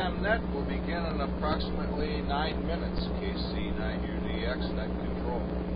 program net will begin in approximately 9 minutes. KC9UDX net control.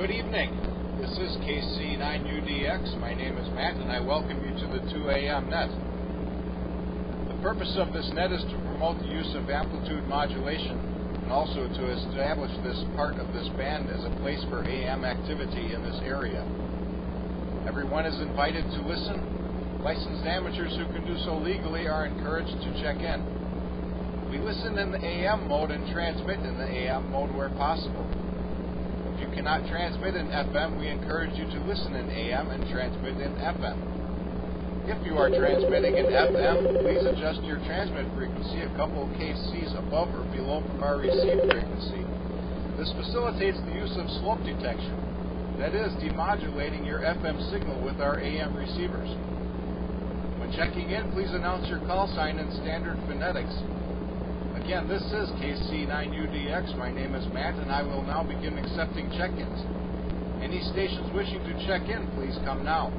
Good evening. This is KC9UDX. My name is Matt, and I welcome you to the 2 a.m. net. The purpose of this net is to promote the use of amplitude modulation and also to establish this part of this band as a place for AM activity in this area. Everyone is invited to listen. Licensed amateurs who can do so legally are encouraged to check in. We listen in the AM mode and transmit in the AM mode where possible. If you cannot transmit in FM, we encourage you to listen in AM and transmit in FM. If you are transmitting in FM, please adjust your transmit frequency a couple kCs above or below from our receive frequency. This facilitates the use of slope detection, that is, demodulating your FM signal with our AM receivers. When checking in, please announce your call sign in standard phonetics. Again, this is KC9UDX. My name is Matt, and I will now begin accepting check-ins. Any stations wishing to check in, please come now.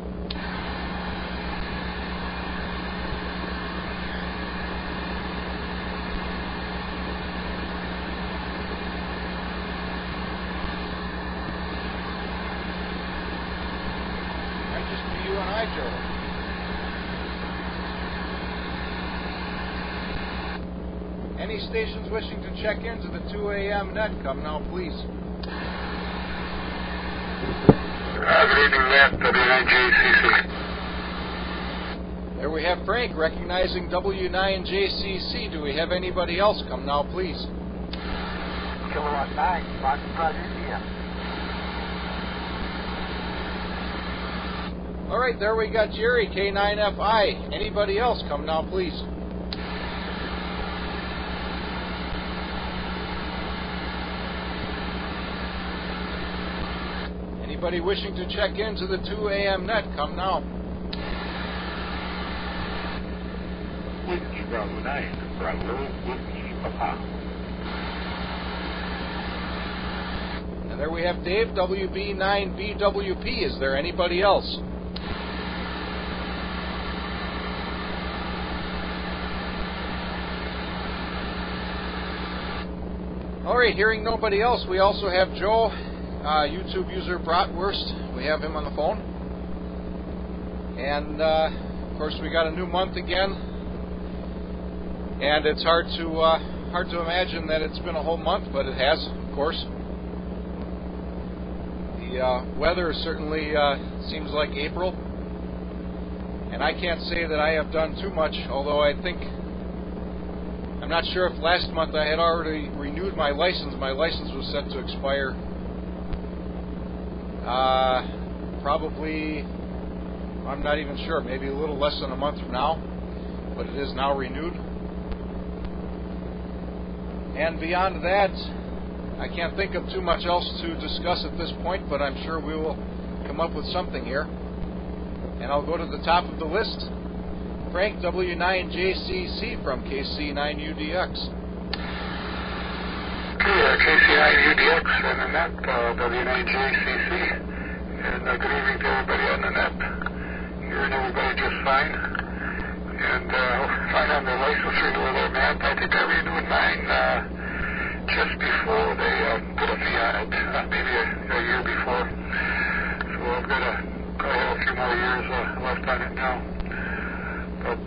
Register you and I, Joe. Any stations wishing to check into the 2 a.m. net, come now, please. Good evening, Matt, W9JCC. There we have Frank recognizing W9JCC. Do we have anybody else? Come now, please. Kilowatt 9, Foxtrot, India. All right, there we got Jerry, K9FI. Anybody else? Come now, please. Anybody wishing to check into the 2 a.m. net, come now. Whiskey Bravo 9, Bravo, Whiskey Papa. And there we have Dave, WB9BWP. Is there anybody else? All right, hearing nobody else, we also have Joe, YouTube user Bratwurst. We have him on the phone. And, of course, we got a new month again. And it's hard to imagine that it's been a whole month, but it has, of course. The weather certainly seems like April. And I can't say that I have done too much, although I think, I'm not sure if last month I had already renewed my license. My license was set to expire probably, I'm not even sure, maybe a little less than a month from now, but it is now renewed. And beyond that, I can't think of too much else to discuss at this point, but I'm sure we will come up with something here. And I'll go to the top of the list. Frank, W9JCC from KC9UDX. KC9UDX and the net, W9JCC. And good evening to everybody on the net. Hearing everybody just fine. And fine on their license renewal there, Matt. I think I renewed mine just before they put a fee on it, maybe a year before. So I've got a few more years left on it now. But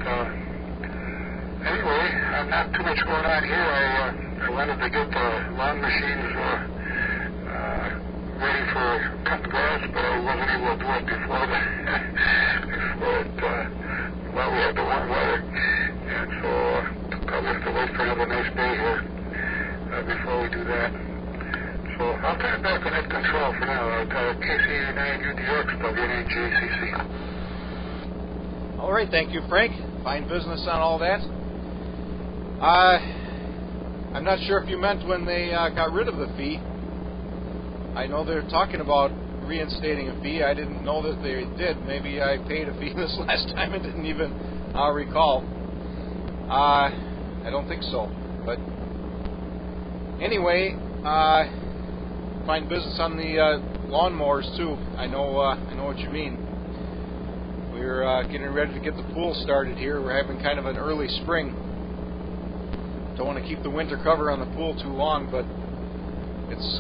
anyway, not too much going on here. I wanted to get the lawn machines ready for cutting grass, but I wasn't able to do it before while we had the warm weather. And so probably have to wait for another nice day here before we do that. So I'll turn it back on net control for now. KC9UDX, W9JCC. All right, thank you, Frank. Fine business on all that. I'm not sure if you meant when they got rid of the fee. I know they're talking about reinstating a fee. I didn't know that they did. Maybe I paid a fee this last time and didn't even recall. I don't think so. But anyway, fine business on the lawnmowers too. I know what you mean. We're getting ready to get the pool started here. We're having kind of an early spring. Don't want to keep the winter cover on the pool too long, but it's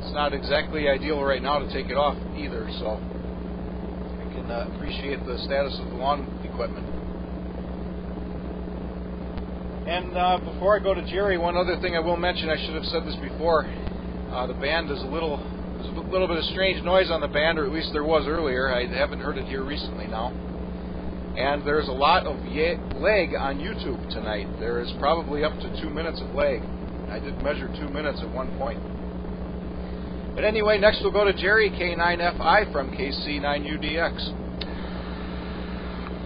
it's not exactly ideal right now to take it off either, so I can appreciate the status of the lawn equipment. And before I go to Jerry, one other thing I will mention, I should have said this before, the band is there's a little bit of strange noise on the band, or at least there was earlier. I haven't heard it here recently now. And there's a lot of lag on YouTube tonight. There is probably up to 2 minutes of lag. I did measure 2 minutes at one point. But anyway, next we'll go to Jerry, K9FI from KC9UDX.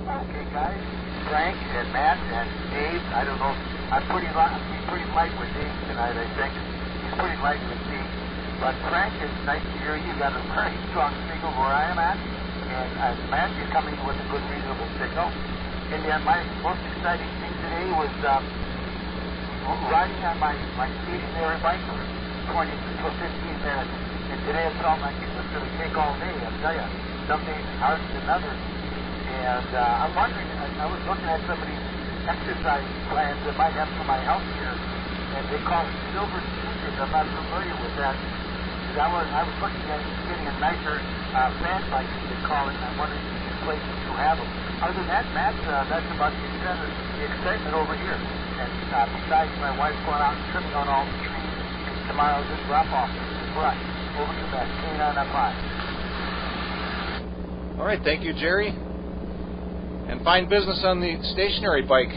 Okay, guys. Frank and Matt and Dave. I don't know. I'm pretty light with Dave tonight, I think. He's pretty light with me. But Frank, it's nice to hear you. Got a very strong signal where I am at. And Matt, you're coming with a good, reasonable signal. And then my most exciting thing today was riding on my stationary bike for 20 to 15 minutes. And today it felt like it was going to take all day. I'll tell you, some days harder than others. And I'm wondering, I was looking at some of these exercise plans that might have for my health here, and they call it silver sneakers. I'm not familiar with that. I was looking at getting a nicer fan bike, as they call it, and I'm wondering if these places do have them. Other than that, Matt, that's about the excitement over here. And besides my wife going out and trimming on all the trees, because tomorrow's this drop-off. Right. Over to Matt, K9FI. All right, thank you, Jerry. And fine business on the stationary bike.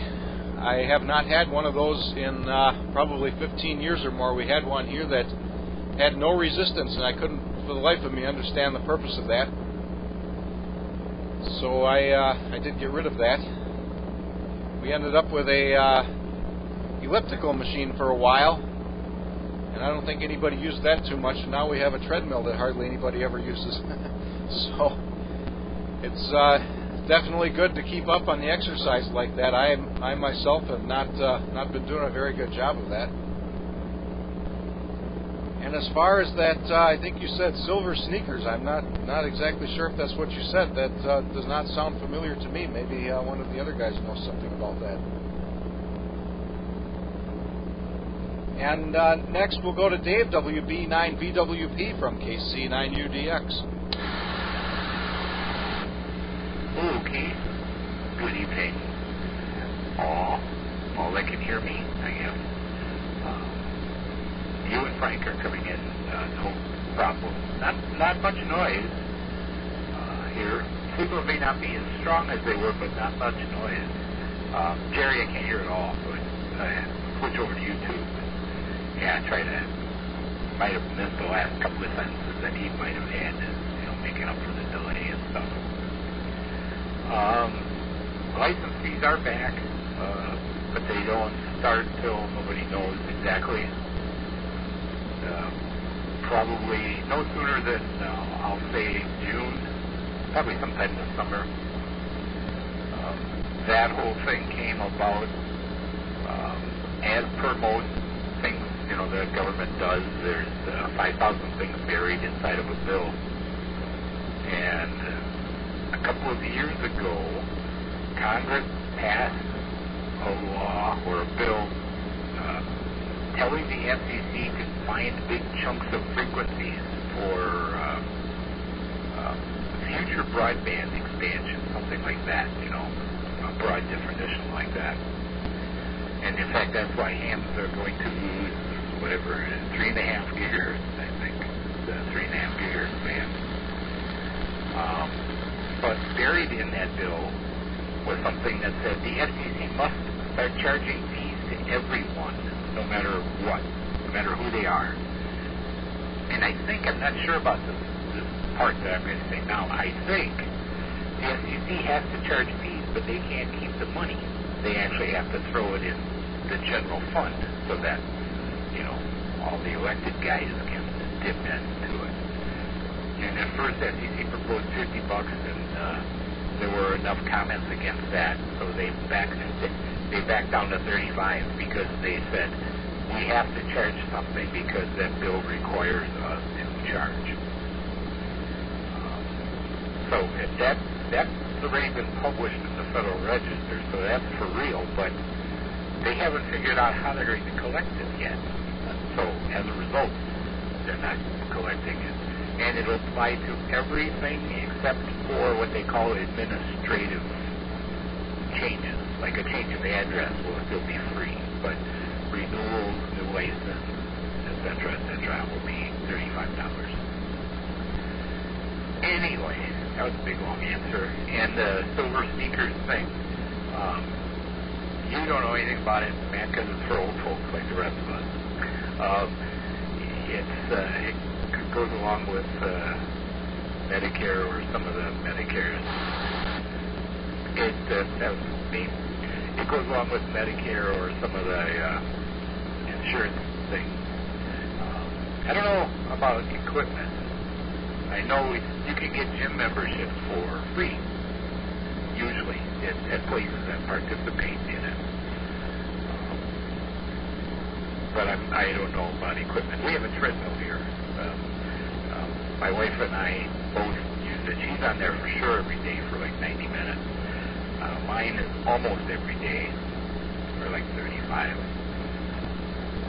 I have not had one of those in probably 15 years or more. We had one here that had no resistance, and I couldn't for the life of me understand the purpose of that. So I did get rid of that. We ended up with a elliptical machine for a while, and I don't think anybody used that too much. Now we have a treadmill that hardly anybody ever uses. So it's definitely good to keep up on the exercise like that. I myself have not been doing a very good job of that. And as far as that, I think you said silver sneakers. I'm not exactly sure if that's what you said. That does not sound familiar to me. Maybe one of the other guys knows something about that. And next we'll go to Dave, WB9VWP from KC9UDX. Okay. Good evening. All that can hear me, I guess. You and Frank are coming in, no problem. Not much noise here. Signals may not be as strong as they were, but not much noise. Jerry, I can't hear at all, so I switch over to YouTube. Yeah, might have missed the last couple of sentences that he might have had, making up for the delay and stuff. License fees are back, but they don't start till nobody knows exactly. Probably no sooner than, I'll say, June, probably sometime this summer. That whole thing came about as per most things, the government does. There's 5,000 things buried inside of a bill. And a couple of years ago, Congress passed a law or a bill telling the FCC to find big chunks of frequencies for future broadband expansion, something like that, a broad definition like that. And in fact, that's why hams are going to lose, 3.5 gigahertz, I think, the 3.5 gigahertz band. But buried in that bill was something that said the FCC must start charging fees to everyone, no matter what, no matter who they are. And I think, I'm not sure about this part that I'm going to say now, I think the FCC has to charge fees, but they can't keep the money. They actually have to throw it in the general fund so that, all the elected guys can dip into it. And at first, FCC proposed $50, and there were enough comments against that, so they backed down to 35 because they said we have to charge something because that bill requires us to charge. So that's already been published in the Federal Register, so that's for real, but they haven't figured out how they're going to collect it yet. So as a result, they're not collecting it. And it'll apply to everything except for what they call administrative changes. Like a change of address will still be free, but renewals, new license, etc., will be $35. Anyway, that was a big long answer. And the silver sneakers thing, you don't know anything about it, Matt, because it's for old folks like the rest of us. It goes along with Medicare or some of the Medicares. That was me. It goes along with Medicare or some of the insurance things. I don't know about equipment. I know you can get gym memberships for free, usually, at places that participate in it. But I don't know about equipment. We have a treadmill here. My wife and I both use it. She's on there for sure every day for like 90 minutes. Mine is almost every day for like 35.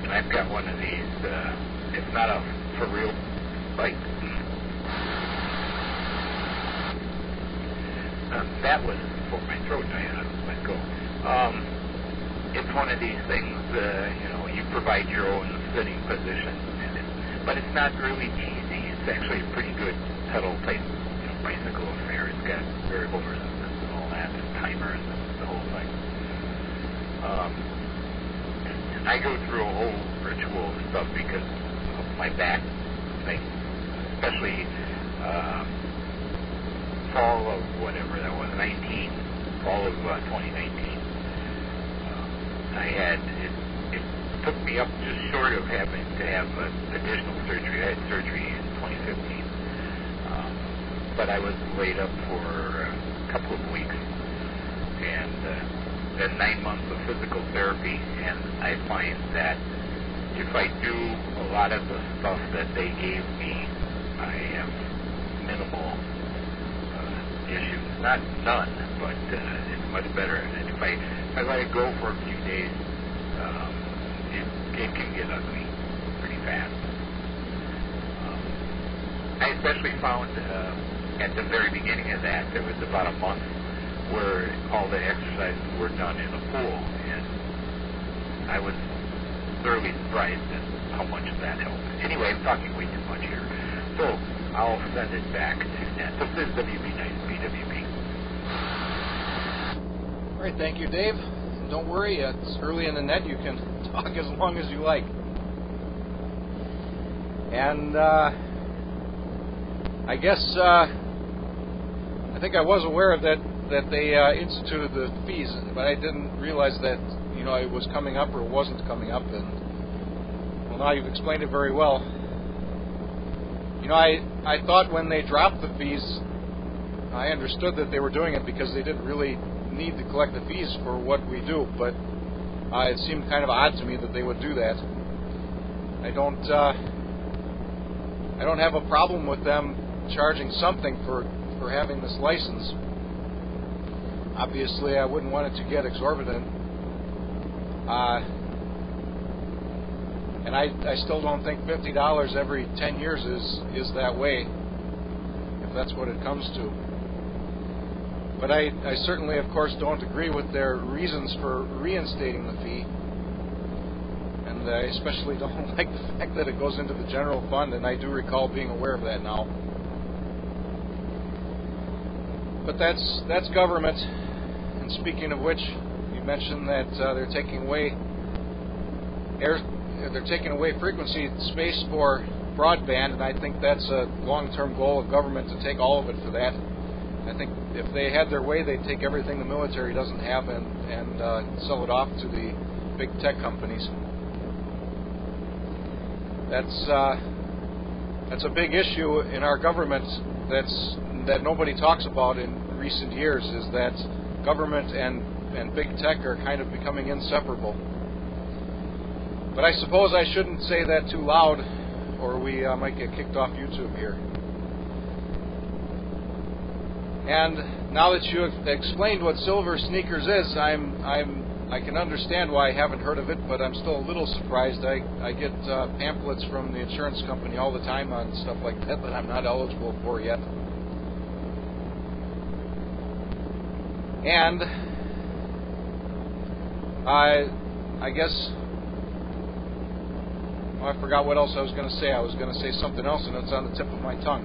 And I've got one of these, it's not a for real bike. That was for my throat, Diana. Let go. It's one of these things, you provide your own sitting position, but it's not really easy. It's actually a pretty good pedal type bicycle affair. It's got variable resistance and all that, and timers and the whole thing. I go through a whole ritual of stuff because of my back thing, especially fall of whatever that was, fall of 2019. It took me up just short of having to have additional surgery. I had surgery in 2015. But I was laid up for a couple of weeks, and then 9 months of physical therapy, and I find that if I do a lot of the stuff that they gave me, I have minimal issues. Not none, but it's much better. And if I let it go for a few days, it can get ugly pretty fast. I especially found at the very beginning of that, there was about a month where all the exercises were done in a pool, and I was thoroughly surprised at how much that helped. Anyway, I'm talking way too much here, so I'll send it back to Nat. So this is WB Nice, BWB. All right, thank you, Dave. Don't worry, it's early in the net. You can talk as long as you like. And I guess I think I was aware of that they instituted the fees, but I didn't realize that it was coming up or wasn't coming up. And well, now you've explained it very well. I thought when they dropped the fees, I understood that they were doing it because they didn't really need to collect the fees for what we do, but it seemed kind of odd to me that they would do that. I don't have a problem with them charging something for having this license. Obviously, I wouldn't want it to get exorbitant. And I still don't think $50 every 10 years is that way, if that's what it comes to. But I certainly, of course, don't agree with their reasons for reinstating the fee. And I especially don't like the fact that it goes into the general fund, and I do recall being aware of that now. But that's government. And speaking of which, you mentioned that they're taking away frequency space for broadband, and I think that's a long-term goal of government to take all of it for that. I think if they had their way, they'd take everything the military doesn't have and sell it off to the big tech companies. That's a big issue in our government that nobody talks about in recent years, is that government and big tech are kind of becoming inseparable. But I suppose I shouldn't say that too loud, or we might get kicked off YouTube here. And now that you have explained what Silver Sneakers is, I'm I can understand why I haven't heard of it, but I'm still a little surprised. I get pamphlets from the insurance company all the time on stuff like that I'm not eligible for yet. And I guess, I forgot what else I was going to say. I was going to say something else, and it's on the tip of my tongue.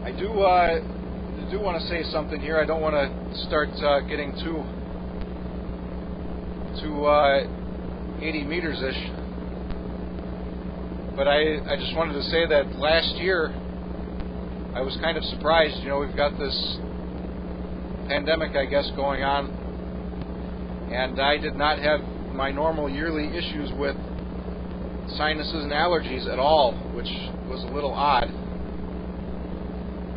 I do want to say something here. I don't want to start getting too 80 meters-ish. But I just wanted to say that last year I was kind of surprised. You know, we've got this pandemic, I guess, going on, and I did not have my normal yearly issues with sinuses and allergies at all, which was a little odd.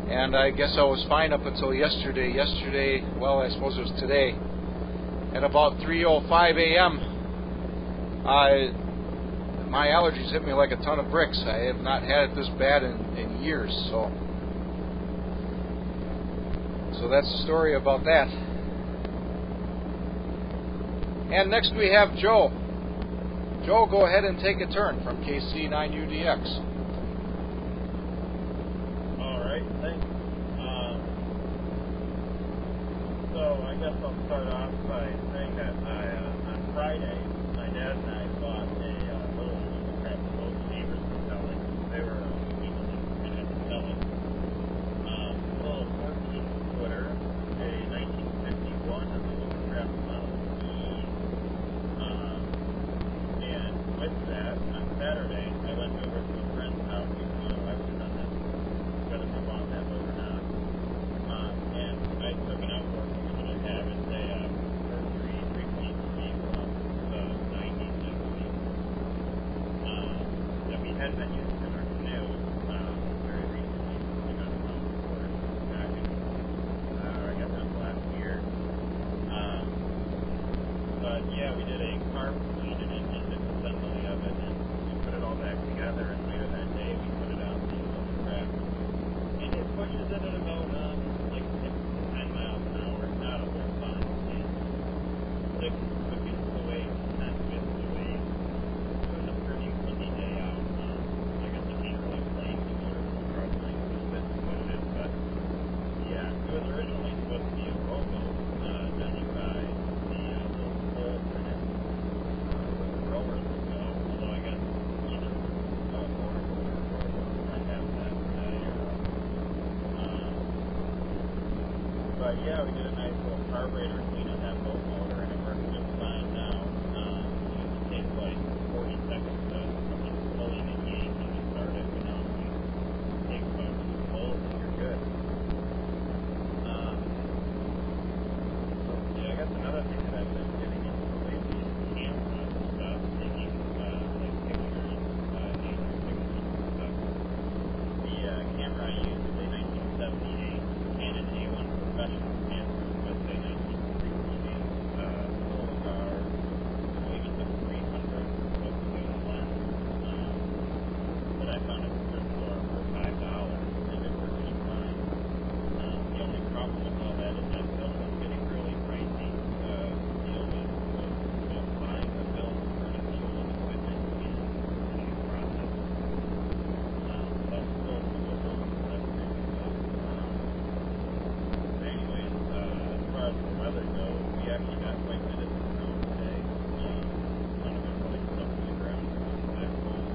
And I guess I was fine up until yesterday. Well, I suppose it was today. At about 3:05 a.m., my allergies hit me like a ton of bricks. I have not had it this bad in years. So that's the story about that. And next we have Joe. Joe, go ahead and take a turn from KC9UDX. All right, thanks. So I guess I'll start off by saying that on Friday, my dad and I bought a little crap that both neighbors were selling. They were legally permitted to sell it. A little 14-footer, a 1951 of the little crap Model E. And with that, on Saturday, I went over to a friend's house. He was doing an election on this, whether my mom had it or not. And I took it out for him. We're going to have it a Mercury 3.3 from the 90s, I believe. That we had been using in our canoe very recently. We got it out for it back in, I guess it was last year. But yeah, we did a carb clean and disassembly of it, and we put it all back together, and later that day we put it out in the little crap. And it pushes it at about like 6 to 10 miles an hour, not a whole lot. It's 6 fifths of the way, 10 fifths of the way. It was a pretty windy day out. I guess I can't really blame the motor for struggling with it, what it is, but yeah, it was originally supposed to be a rowboat done by the little pole in it where the rowers would go, although I guess either motor or rowboat might have that area. But yeah, we did a nice little carburetor clean on that boat motor, and it works just fine now. It takes like 40 seconds to fully engage and you start it, but now it takes about 2 pulls and you're good. Yeah, I guess another thing that I've been getting into lately is camera stuff, taking like pictures, nature pictures and stuff. The camera I use is a 1978 Canon A1 professional camera with a 1968 Polagar, I believe it's a 300 focusing lens that I found at the thrift store for $5, and it works just fine. The only problem with all that is that film is getting really pricey. The deal with both buying the film and purchasing all the equipment and finishing the process. That's still a little that's crazy stuff. Anyways, as far as the weather goes, we actually got quite a bit of snow today. None of it really stuck to the ground for that cold.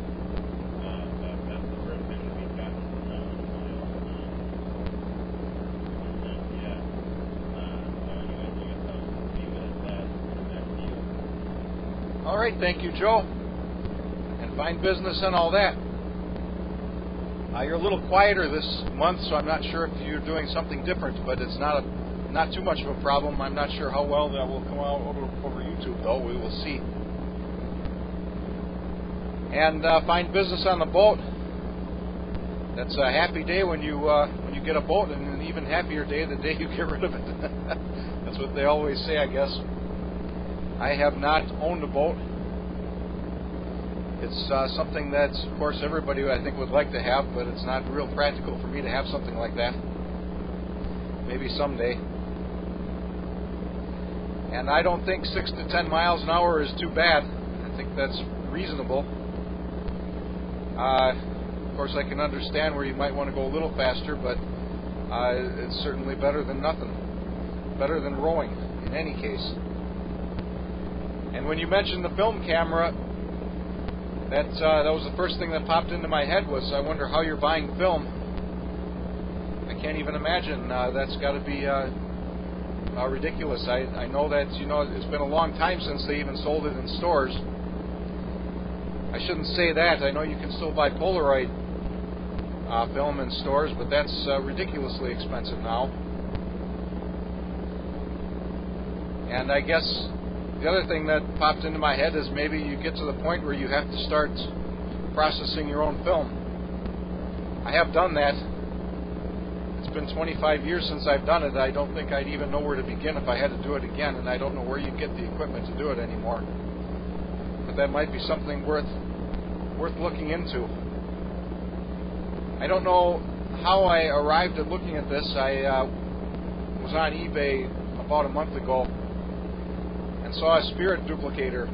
But that's the first thing that we've gotten snow in a while. Yeah. So anyways, I guess I'll leave it at that. Back to you. All right, thank you, Joe. And fine business and all that. You're a little quieter this month, so I'm not sure if you're doing something different, but it's not too much of a problem. I'm not sure how well that will come out over YouTube, though. We will see. And fine business on the boat. That's a happy day when you get a boat, and an even happier day the day you get rid of it. That's what they always say, I guess. I have not owned a boat. It's something that, of course, everybody I think would like to have, but it's not real practical for me to have something like that. Maybe someday. And I don't think 6 to 10 miles an hour is too bad. I think that's reasonable. Of course, I can understand where you might want to go a little faster, but it's certainly better than nothing. Better than rowing, in any case. And when you mentioned the film camera, that was the first thing that popped into my head was, I wonder how you're buying film. I can't even imagine. That's got to be ridiculous. I know that, it's been a long time since they even sold it in stores. I shouldn't say that. I know you can still buy Polaroid film in stores, but that's ridiculously expensive now. And I guess the other thing that popped into my head is maybe you get to the point where you have to start processing your own film. I have done that. It's been 25 years since I've done it. I don't think I'd even know where to begin if I had to do it again, and I don't know where you get the equipment to do it anymore. But that might be something worth looking into. I don't know how I arrived at looking at this. I was on eBay about a month ago and saw a spirit duplicator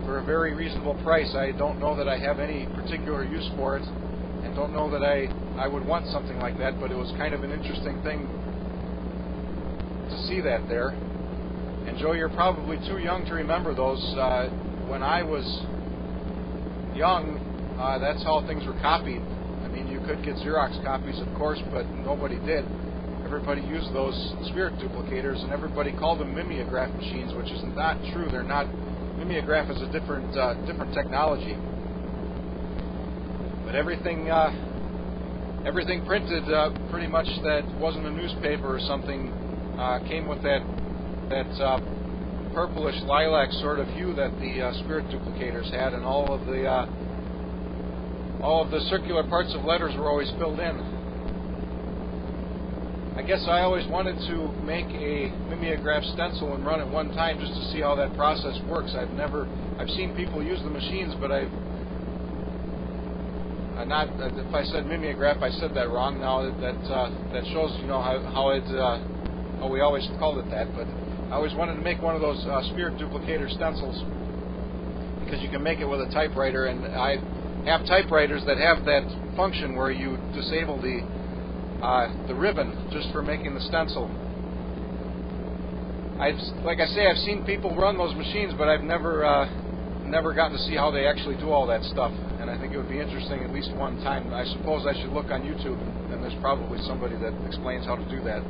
for a very reasonable price. I don't know that I have any particular use for it, and don't know that I would want something like that, but it was kind of an interesting thing to see that there. And Joe, you're probably too young to remember those. When I was young, that's how things were copied. I mean, you could get Xerox copies, of course, but nobody did. Everybody used those spirit duplicators, and everybody called them mimeograph machines, which is not true. They're not. Mimeograph is a different technology. But everything printed pretty much that wasn't a newspaper or something came with that purplish lilac sort of hue that the spirit duplicators had, and all of the circular parts of letters were always filled in. I guess I always wanted to make a mimeograph stencil and run it one time just to see how that process works. I've seen people use the machines, but if I said mimeograph, I said that wrong. Now that shows how we always called it that. But I always wanted to make one of those spirit duplicator stencils because you can make it with a typewriter, and I have typewriters that have that function where you disable the ribbon just for making the stencil. Like I say, I've seen people run those machines, but I've never gotten to see how they actually do all that stuff. And I think it would be interesting at least one time. I suppose I should look on YouTube, and there's probably somebody that explains how to do that.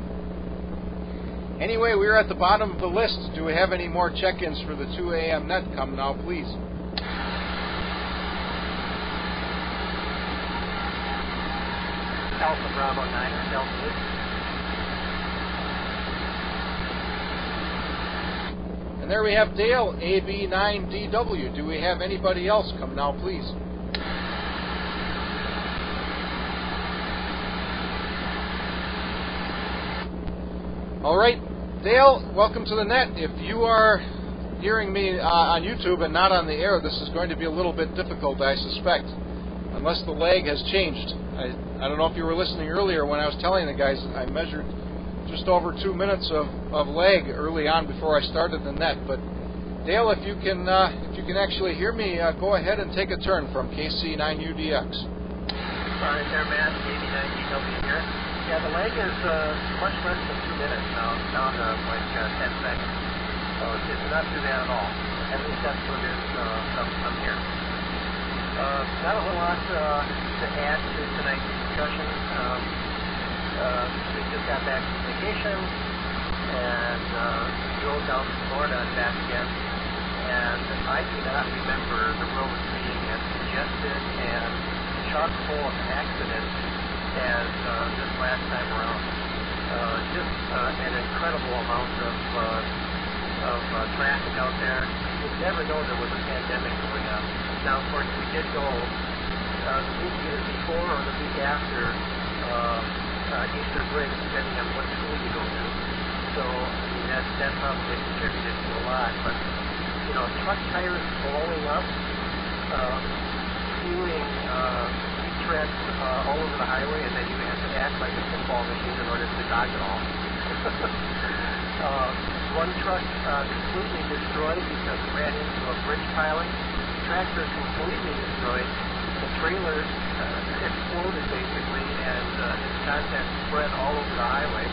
Anyway, we're at the bottom of the list. Do we have any more check-ins for the 2 a.m. net? Come now, please. Alpha Bravo 9 Delta. And there we have Dale, AB9DW. Do we have anybody else? Come now, please. All right, Dale, welcome to the net. If you are hearing me on YouTube and not on the air, this is going to be a little bit difficult, I suspect, unless the lag has changed. I don't know if you were listening earlier when I was telling the guys I measured just over 2 minutes of lag early on before I started the net. But Dale, if you can actually hear me, go ahead and take a turn from KC9UDX. Sorry there, Matt. 89DW here. Yeah, the lag is much less than 2 minutes now. It's down to like 10 seconds. So it's not too bad at all. At least that's what it is from here. Not a whole lot to add to tonight's discussion. We just got back from vacation and drove down to Florida and back again. And I do not remember the roads being as congested and chock full of accidents as this last time around. Just an incredible amount of traffic out there. You'd never know there was a pandemic going on. Now, of course, we did go the week either before or the week after Easter break, depending on what school you go to. So, I mean, that probably contributed to a lot. But, truck tires blowing up, spewing treads all over the highway, and then you have to act like a football machine in order to dodge it all. One truck completely destroyed because it ran into a bridge piling. Tractor completely destroyed. The trailer exploded basically, and its contents spread all over the highway.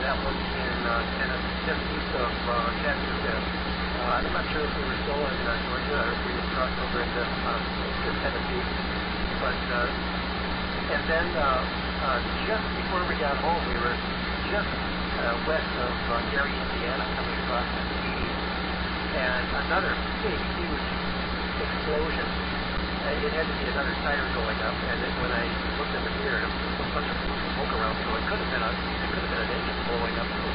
That was in Tennessee, just east of Chattanooga. I'm not sure if we were still in Georgia or if we had crossed over into Tennessee. But and then just before we got home, we were just west of Gary, Indiana, coming across the 80, and another big, huge explosion. It had to be another tire going up, and then when I looked in the mirror, there was a bunch of smoke around, so it could have been an engine blowing up too.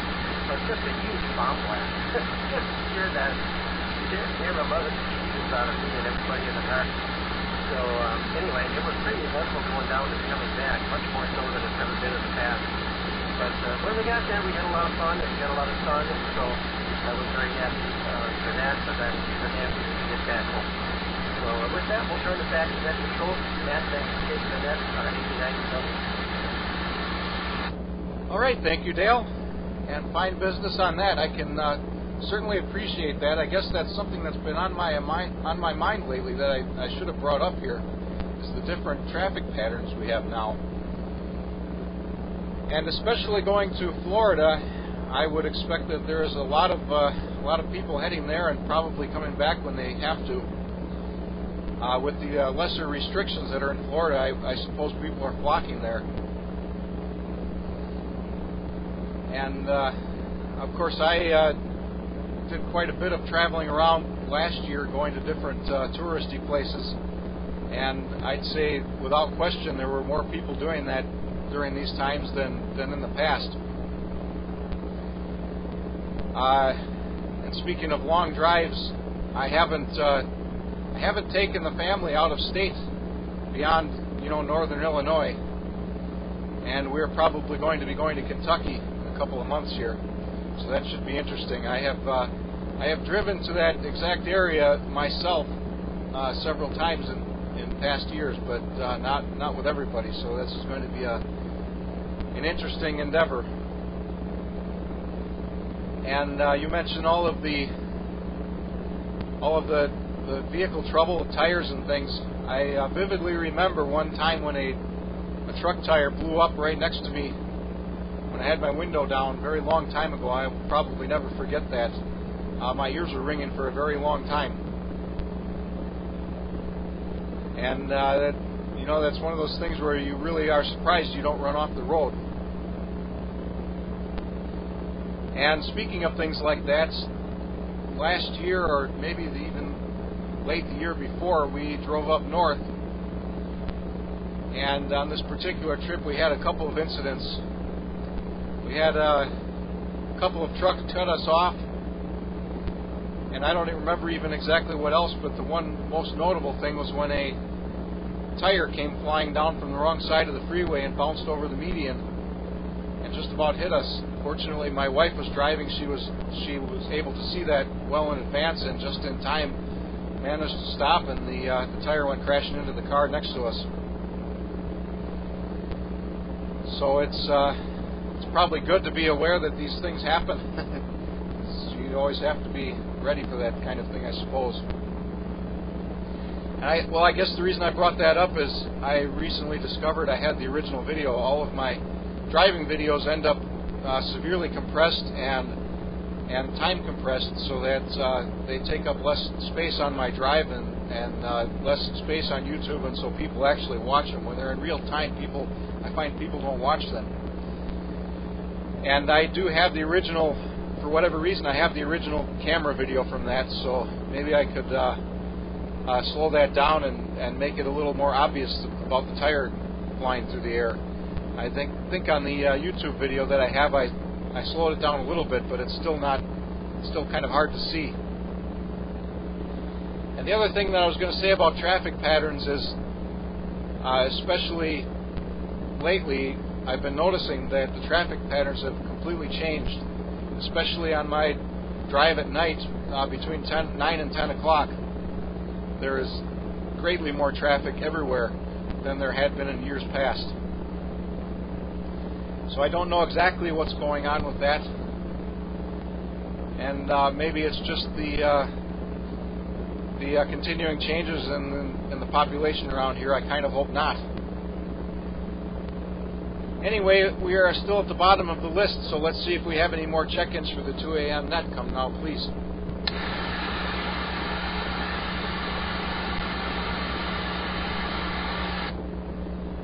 But just a huge bomb blast. Just scared the mother Jesus out of me and everybody in the car. So anyway, it was pretty eventful going down and coming back, much more so than it's ever been in the past. But when we got there, we had a lot of fun, and we got a lot of sun, and so I was very happy for that, but I'm even happy to get back home. So with that, we'll turn it back to Net Control. Matt, thanks for taking the net on 89W. All right, thank you, Dale, and fine business on that. I can certainly appreciate that. I guess that's something that's been on my mind lately that I should have brought up here, is the different traffic patterns we have now. And especially going to Florida, I would expect that there is a lot of people heading there and probably coming back when they have to. With the lesser restrictions that are in Florida, I suppose people are flocking there. And of course, I did quite a bit of traveling around last year, going to different touristy places, and I'd say without question there were more people doing that during these times than in the past. And speaking of long drives, I haven't taken the family out of state beyond northern Illinois, and we're probably going to be going to Kentucky in a couple of months here, so that should be interesting. I have driven to that exact area myself several times in past years, but not with everybody. So this is going to be an interesting endeavor. And you mentioned all of the vehicle trouble with tires and things. I vividly remember one time when a truck tire blew up right next to me when I had my window down a very long time ago. I will probably never forget that. My ears were ringing for a very long time. And that's one of those things where you really are surprised you don't run off the road. And speaking of things like that, last year, or maybe even late the year before, we drove up north, and on this particular trip we had a couple of incidents. We had a couple of trucks cut us off, and I don't even remember even exactly what else, but the one most notable thing was when a tire came flying down from the wrong side of the freeway and bounced over the median and just about hit us. Fortunately, my wife was driving. She was able to see that well in advance and just in time managed to stop, and the tire went crashing into the car next to us. So it's probably good to be aware that these things happen. You always have to be ready for that kind of thing, I suppose. And I guess the reason I brought that up is I recently discovered I had the original video. All of my driving videos end up severely compressed and time compressed, so that they take up less space on my drive and less space on YouTube, and so people actually watch them. When they're in real time, I find people don't watch them. And I do have the original, for whatever reason, I have the original camera video from that, so maybe I could slow that down and make it a little more obvious about the tire flying through the air. I think on the YouTube video that I have, I slowed it down a little bit, but it's still kind of hard to see. And the other thing that I was going to say about traffic patterns is, especially lately, I've been noticing that the traffic patterns have completely changed, especially on my drive at night between 9 and 10 o'clock. There is greatly more traffic everywhere than there had been in years past. So I don't know exactly what's going on with that. and maybe it's just the continuing changes in the population around here. I kind of hope not. Anyway, we are still at the bottom of the list, so let's see if we have any more check-ins for the 2 a.m. net. Come now, please.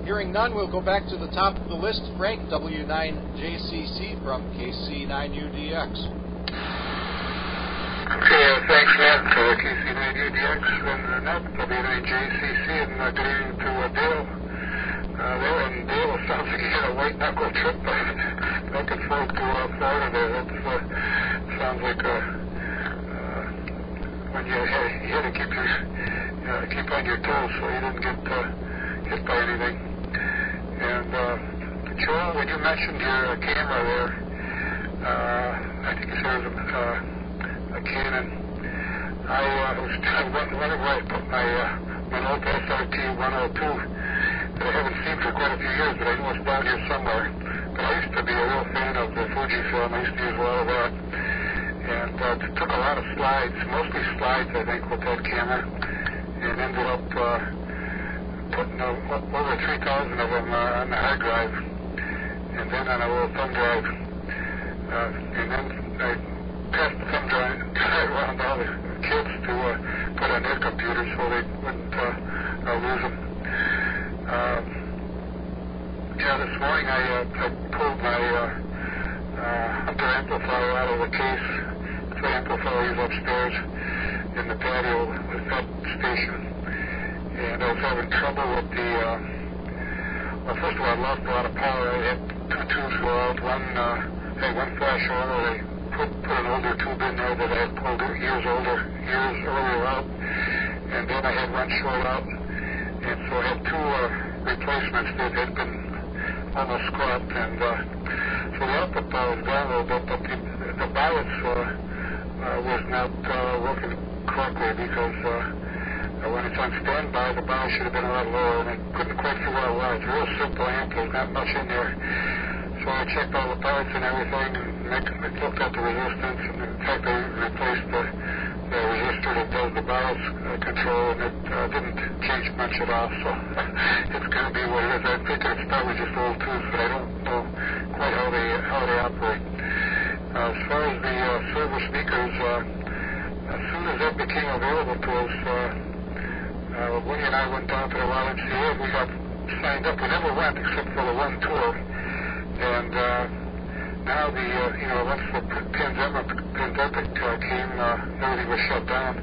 Hearing none, we'll go back to the top of the list. Frank, W9JCC from KC9UDX. Okay, thanks, Matt. KC9UDX from the net, W9JCC, and good evening to Dale. There, and Dale, it sounds like you had a white knuckle trip back and forth to Florida there. That sounds like when you had to keep on your toes so you didn't get hit by anything. And Joel, when you mentioned your camera there, I think you said it was a Canon. I was wondering where I put my Minolta SRT 102. That I haven't seen for quite a few years, but I know it's down here somewhere. But I used to be a real fan of the Fujifilm. I used to use a lot of that. And took a lot of slides, mostly slides, I think, with that camera. And ended up putting over 3,000 of them on the hard drive. And then on a little thumb drive. And then I passed the thumb drive around all the kids to put on their computers so they wouldn't lose them. This morning I pulled my Hunter amplifier out of the case. It's the amplifier I use upstairs in the patio with that station. And I was having trouble with the, well, first of all, I lost a lot of power. I had two tubes go out. One flash over. They put an older tube in there that I had pulled years earlier out. And then I had one short out. And so I had two replacements that had been almost scrapped, and so the output power was down a little bit, but the bias was not working correctly because when it's on standby, the bias should have been a lot lower, and I couldn't quite figure out why. It's a real simple amp, there's not much in there. So I checked all the parts and everything, and looked at the resistance, and in fact I replaced the resistor that does the bias control, and it didn't change much at all, so it's going to be what it is. I think it's probably just old tubes, but I don't know quite how they operate. As far as the server speakers, as soon as that became available to us, Winnie and I went down to the YMCA, and we got signed up. We never went except for the one tour, and now once the pandemic came, everything was shut down.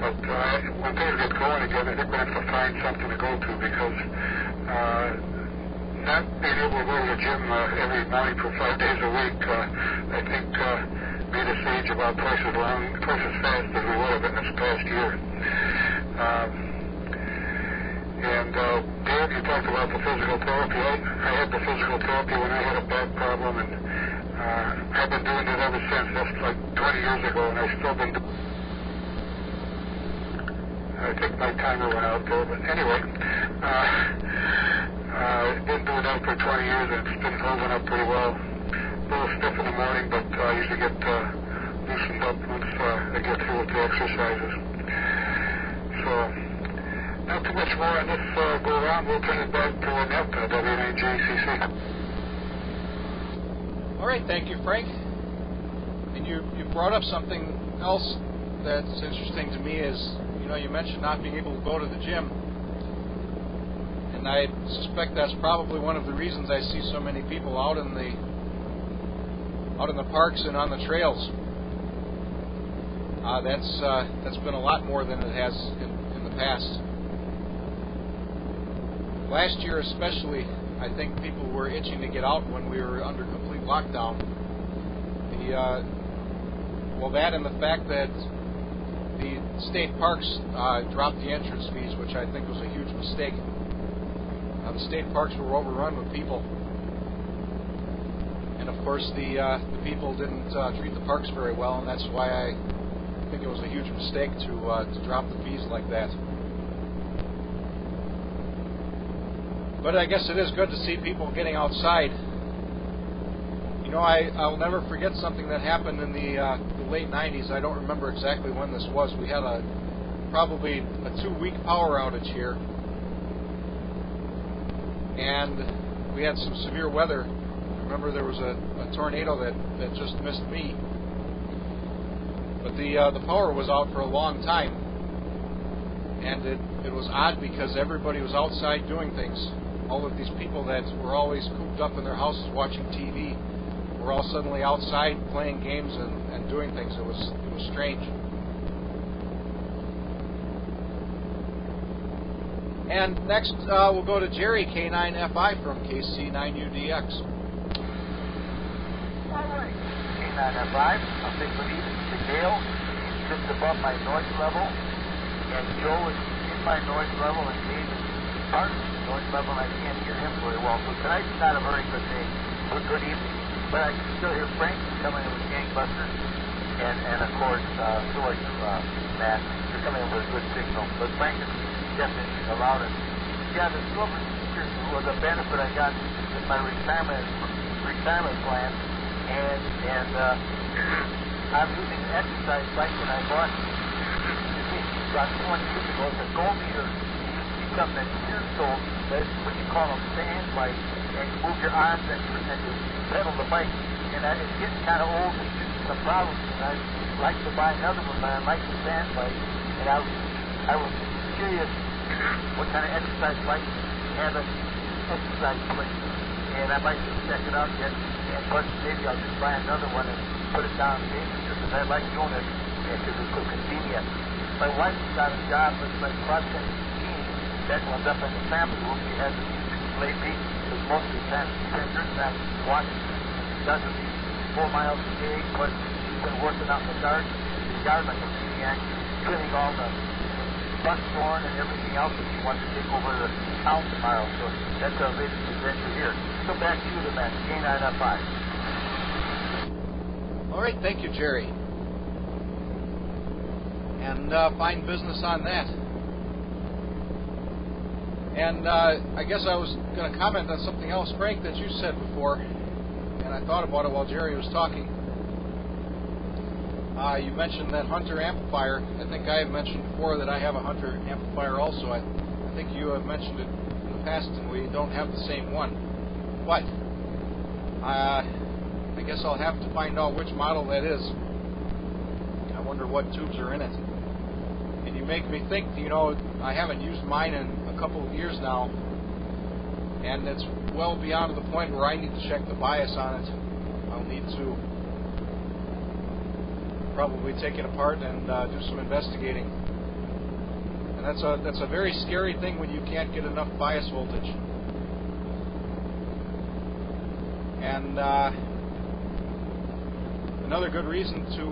But when things get going again, I think we have to find something to go to because not being able to go to the gym every morning for 5 days a week, I think made us age about twice as fast as we would have in this past year. And Dave, you talked about the physical therapy. I had the physical therapy when I had a back problem, and I've been doing it ever since. That's like 20 years ago, and I've still been doing it. I think my timer went out there, but anyway, I've been doing that for 20 years, and it's been holding up pretty well. A little stiff in the morning, but I usually get loosened up once I get through with the exercises. So, not too much more on this go around. We'll turn it back to Annette, W9JCC. All right, thank you, Frank. And you brought up something else that's interesting to me is, you mentioned not being able to go to the gym. And I suspect that's probably one of the reasons I see so many people out in the parks and on the trails. That's been a lot more than it has in the past. Last year especially, I think people were itching to get out when we were under complete lockdown. That and the fact that the state parks dropped the entrance fees, which I think was a huge mistake. The state parks were overrun with people. And of course the people didn't treat the parks very well, and that's why I think it was a huge mistake to drop the fees like that. But I guess it is good to see people getting outside. You know, I'll never forget something that happened in the late 90s. I don't remember exactly when this was. We had probably a 2-week power outage here, and we had some severe weather. I remember there was a tornado that just missed me. But the power was out for a long time, and it was odd because everybody was outside doing things. All of these people that were always cooped up in their houses watching TV were all suddenly outside playing games and doing things. It was strange. And next we'll go to Jerry K9FI from KC9UDX. All right. K9FI, I'll say good evening to Dale. He's just above my noise level. And Joe is in my noise level, and Dave is part of the noise level, and I can't hear him very well. So tonight's not a very good day. Good evening. But I can still hear Frank coming in with gangbusters. And of course, so are you, Matt. You're coming in with a good signal. But Frank is definitely the loudest. Yeah, the silver speaker was a benefit I got in my retirement plan. And I'm using an exercise bike that I bought about 20 years ago. It's a gold meter. It's something that's years old. That's what you call a sand bike. And you move your arms and you pedal the bike. And it's getting kind of old. It's getting some problems. And I'd like to buy another one, but I like the sand bike. And I was curious what kind of exercise bike you have an exercise place. And I'd like to check it out yet. And plus, maybe I'll just buy another one and put it down because I like doing it because it's so convenient. My wife got a job with my cross-country team that was up in the family room. She has a late beat because most of the time she spends her time watching. She does it 4 miles a day, but she's been working out in the yard like a maniac, cleaning all the buckthorn and everything else that she wants to take over to the town tomorrow. So that's our latest adventure here. So back to you, the man, K9FI. All right, thank you, Jerry. And fine business on that. And I guess I was going to comment on something else, Frank, that you said before, and I thought about it while Jerry was talking. You mentioned that Hunter amplifier. I think I have mentioned before that I have a Hunter amplifier also. I think you have mentioned it in the past, and we don't have the same one. But I guess I'll have to find out which model that is. I wonder what tubes are in it. And you make me think, you know, I haven't used mine in a couple of years now, and it's well beyond the point where I need to check the bias on it. I'll need to probably take it apart and do some investigating. And that's a very scary thing when you can't get enough bias voltage. And another good reason to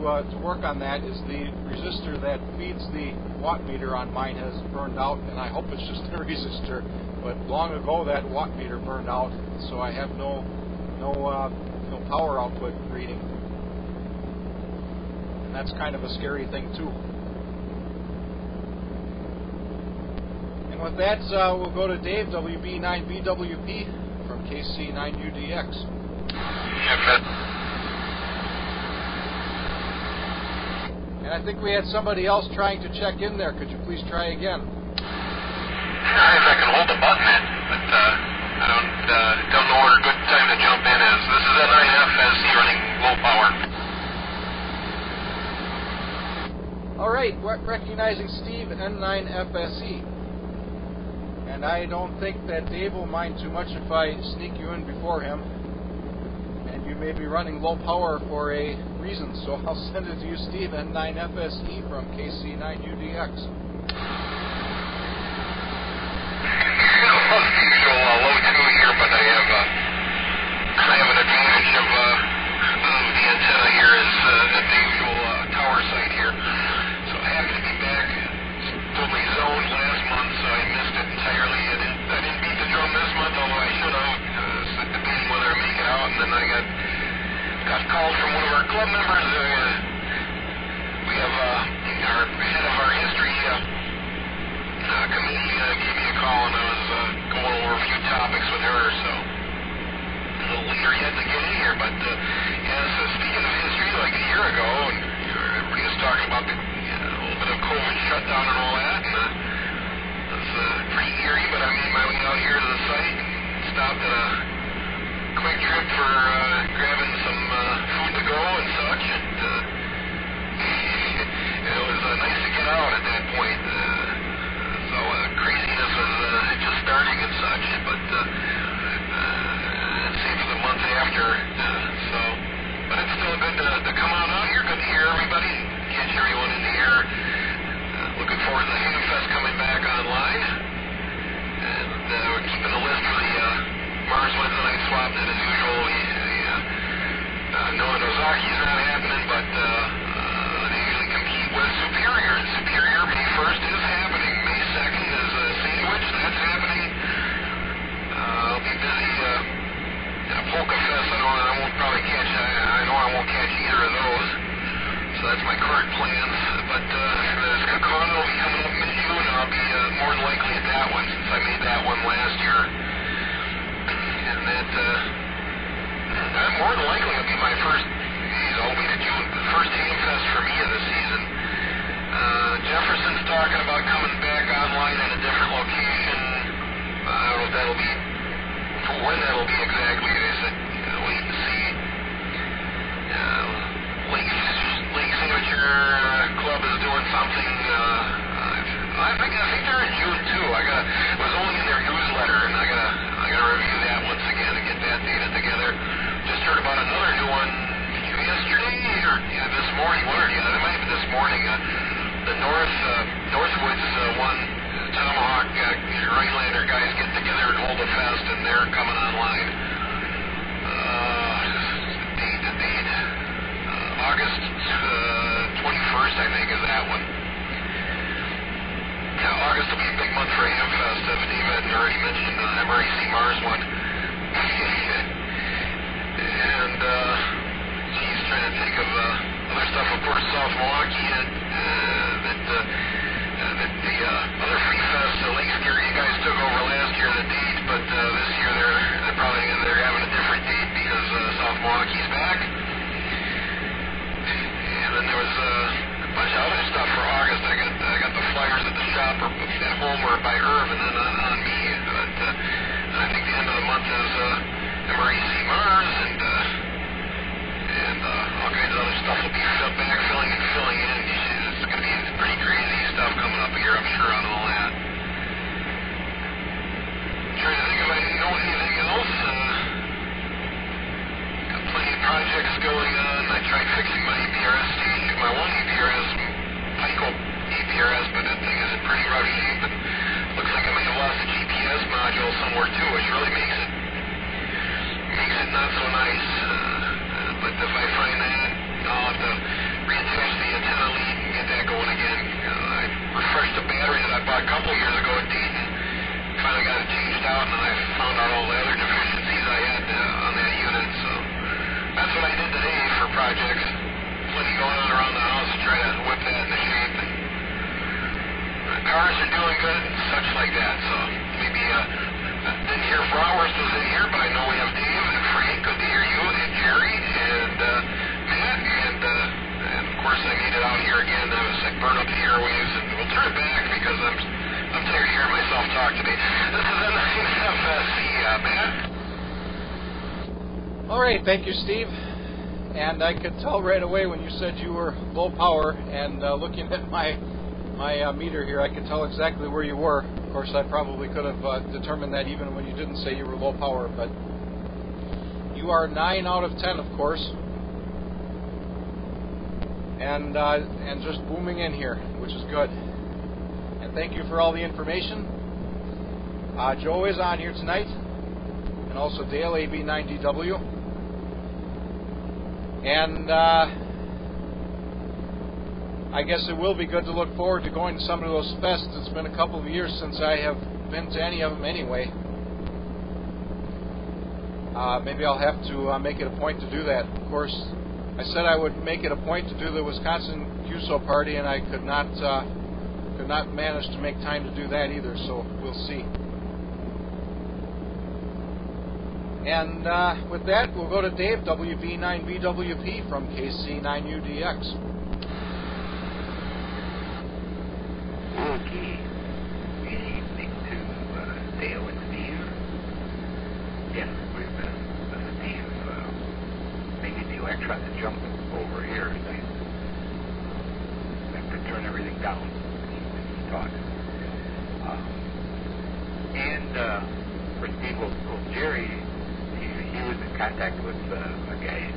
work on that is the resistor that feeds the watt meter on mine has burned out, and I hope it's just a resistor. But long ago that watt meter burned out, so I have no power output reading, and that's kind of a scary thing too. And with that, we'll go to Dave, WB9BWP from KC9UDX. And I think we had somebody else trying to check in there. Could you please try again? If I can hold the button in, but I don't know where a good time to jump in is. This is N9FSE running low power. All right, recognizing Steve, N9FSE. And I don't think that Dave will mind too much if I sneak you in before him. And you may be running low power for a reason, so I'll send it to you, Steve, N9FSE from KC9UDX. Low 2 here, but I have an advantage of the antenna here is at the usual tower site here. So I happen to be back totally zoned last month, so I missed it entirely. I didn't beat the drum this month, although I should have. Debating whether I make it out, and then I got called from one of our club members. We have our head of our history committee gave me a call, and I was going over a few topics with her, so a little later yet to get in here, but when that'll be exactly. I said, wait and see. Lake Signature Club is doing something. I think they're in June too. It was only in their newsletter, and I gotta review that once again and get that data together. Just heard about another new one yesterday or this morning. It might have been this morning. The Northwoods one. Tomahawk Rhinelander guys get together and hold a fest, and they're coming online. Date. August 21st, I think, is that one. August will be a big month for Amfest, if Steve hadn't already mentioned the MRAC Mars one. And, trying to think of other stuff. Of course, South Milwaukee, the other Free Fest, Lake Scary, you guys took over last year, the date, but this year they're having a different date because South Milwaukee's back. And then there was a bunch of other stuff for August. I got the flyers at the shop or at home or by Irv, and then on me. But I think the end of the month is MRAC Mars and all kinds of other stuff will be backfilling and filling in. It's going to be pretty crazy stuff coming up here, I'm sure, on all that. Trying to think if I know anything else. Got plenty of projects going on. I tried fixing my EPRS station, my one EPRS, Pico EPRS, but that thing is in pretty rough shape. And looks like I may have lost the GPS module somewhere too, which really makes it not so nice. But if I find that, I'll have to reattach the antenna lead and get that going again. I refreshed the battery that I bought a couple years ago at Dayton. Finally got it changed out, and then I found out all the other deficiencies I had on that unit. So that's what I did today for projects. Plenty going on around the house to try to whip that into shape. And cars are doing good and such like that. So maybe didn't hear Flowers was in here, but I know we have Dave and Frank. Good to hear you and Jerry and Matt. And of course I made it out here again. I was like, burn up the airwaves, and we'll turn it back because I'm tired of hearing myself talk today. This is N9FSC, Matt. All right, thank you, Steve. And I could tell right away when you said you were low power, and looking at my meter here, I could tell exactly where you were. Of course, I probably could have determined that even when you didn't say you were low power, but you are 9 out of 10, of course, and just booming in here, which is good. And thank you for all the information. Joe is on here tonight, and also Dale, AB9DW. And I guess it will be good to look forward to going to some of those fests. It's been a couple of years since I have been to any of them anyway. Maybe I'll have to make it a point to do that. Of course, I said I would make it a point to do the Wisconsin QSO party, and I could not manage to make time to do that either, so we'll see. And with that, we'll go to Dave, WV9BWP from KC9UDX. Okay. Anything to Dale and Steve? Yes, we've been Steve. Maybe the electron to jump over here. I have to turn everything down when he talks. For Steve, well, Jerry, he was in contact with a guy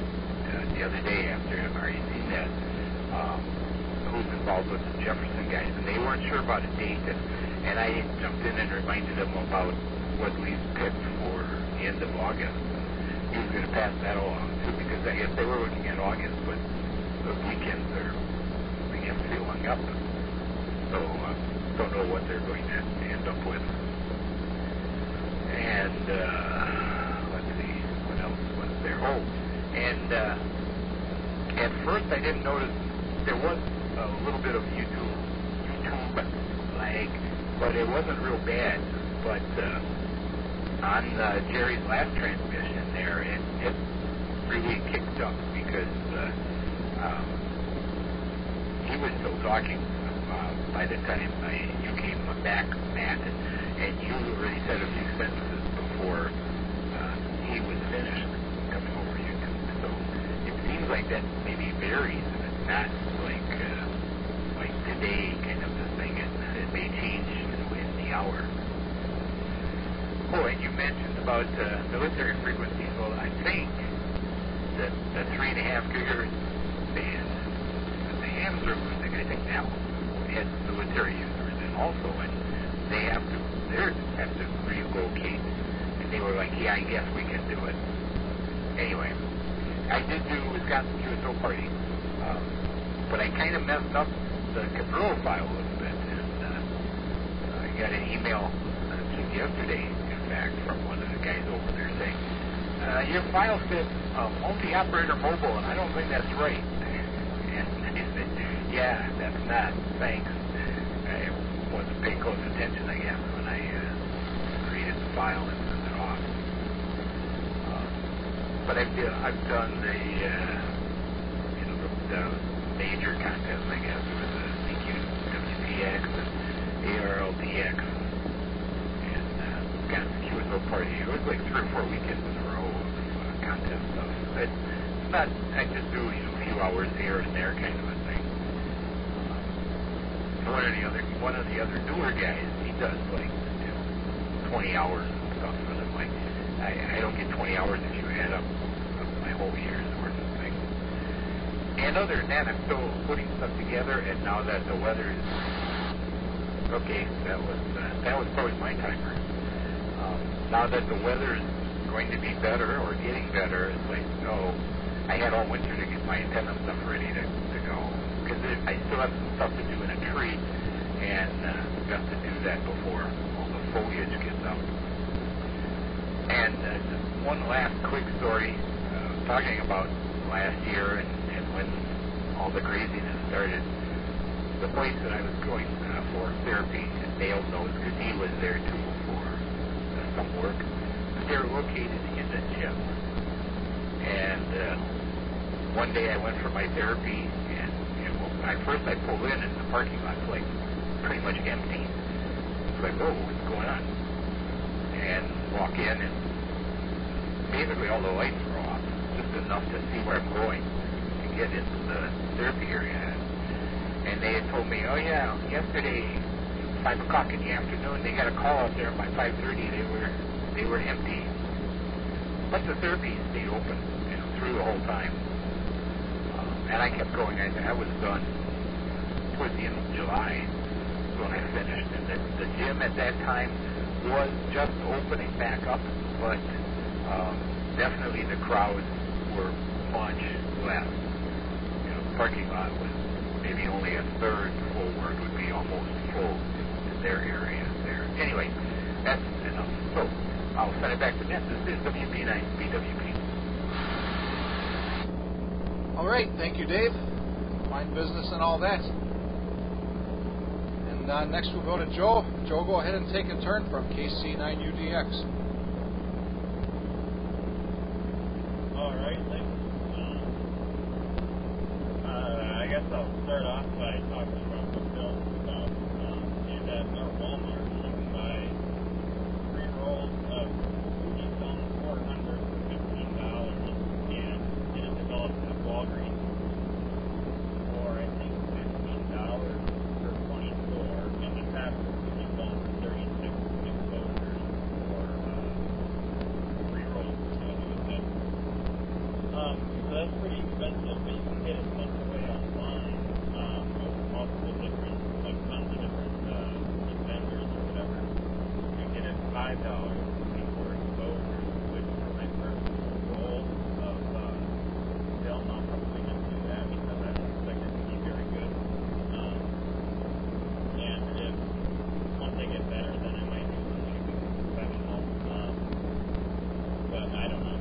the other day after I've already seen that. Who's involved with the Jefferson guys, and they weren't sure about a date, and I jumped in and reminded them about what we picked for the end of August. He was going to pass that along too, because I guess they were looking at August, but the weekends are beginning filling up, so don't know what they're going to end up with. And let's see, what else was there? Oh, and at first I didn't notice there was a little bit of YouTube lag, but it wasn't real bad. But on Jerry's last transmission there, it really kicked up because he was still talking by the time you came back, Matt, and you already said a few sentences before finished coming over YouTube. So it seems like that maybe varies, and it's not like today kind of the thing. It may change in the hour. Oh, and you mentioned about military frequencies. Well, I think that the 3.5 gigahertz band that the hams are losing, I think that has military users in also, and they have to relocate. And they were like, yeah, I guess we can do it. Anyway, I did do Wisconsin QSO Party, but I kind of messed up the control file a little bit, and I got an email just yesterday, in fact, from one of the guys over there saying, your file said multi-operator mobile, and I don't think that's right. And I said, yeah, that's not. Thanks. I wasn't paying close attention, I guess, when I created the file and sent it off. But I've done the major contests, I guess, with the CQWPX and ARLDX, and got the QSO Party. It was like 3 or 4 weekends in a row of contest stuff. It's not, I just do a few hours here and there kind of a thing. One of the other newer guys, he does like 20 hours and stuff, but I'm like, I don't get 20 hours if you add up my whole year's worth of things. And other than that, I'm still putting stuff together, and now that the weather is okay, that was probably my timer. Now that the weather is going to be better or getting better, it's like, I had all winter to get my antenna stuff ready to go, because I still have some stuff to do in a tree, and got to do that before all the foliage gets up. And just one last quick story, talking about last year and when all the craziness started. The place that I was going for therapy, and Dale knows because he was there too for some work, but they're located in the gym. And one day I went for my therapy, and I pulled in and the parking lot's like pretty much empty. It's like, whoa, what's going on? And walk in, and basically all the lights were off, just enough to see where I'm going to get into the therapy area. And they had told me, oh yeah, yesterday, 5 o'clock in the afternoon, they got a call out there by 5:30. They were empty. But the therapy stayed open through the whole time. And I kept going. I was done towards the end of July when I finished. And the gym at that time was just opening back up, but definitely the crowds were much less. The parking lot was maybe only a third full, where it would be almost full in their area there. Anyway, that's enough. So I'll send it back to Matt. This is WP9BWP. All right, thank you, Dave. Fine business and all that. And next we'll go to Joe. Joe, go ahead and take a turn from KC9UDX. All right, thanks. I guess I'll start off by talking about the film stuff. And at our Walmart, you can buy 3 rolls of Fuji Film 400 for $15, and it is developed at Walgreens for, I think, $15 for 24, and the pack of Fuji Film 36 exposures for 3 rolls for $2. So that's pretty expensive, but you can get it sent away online with multiple different, like tons of different vendors or whatever. You get it $5 for exposures, which for my first roll of film, I'll probably just do that because I don't expect it to be very good. And if once I get better, then I might do something professional. But I don't know.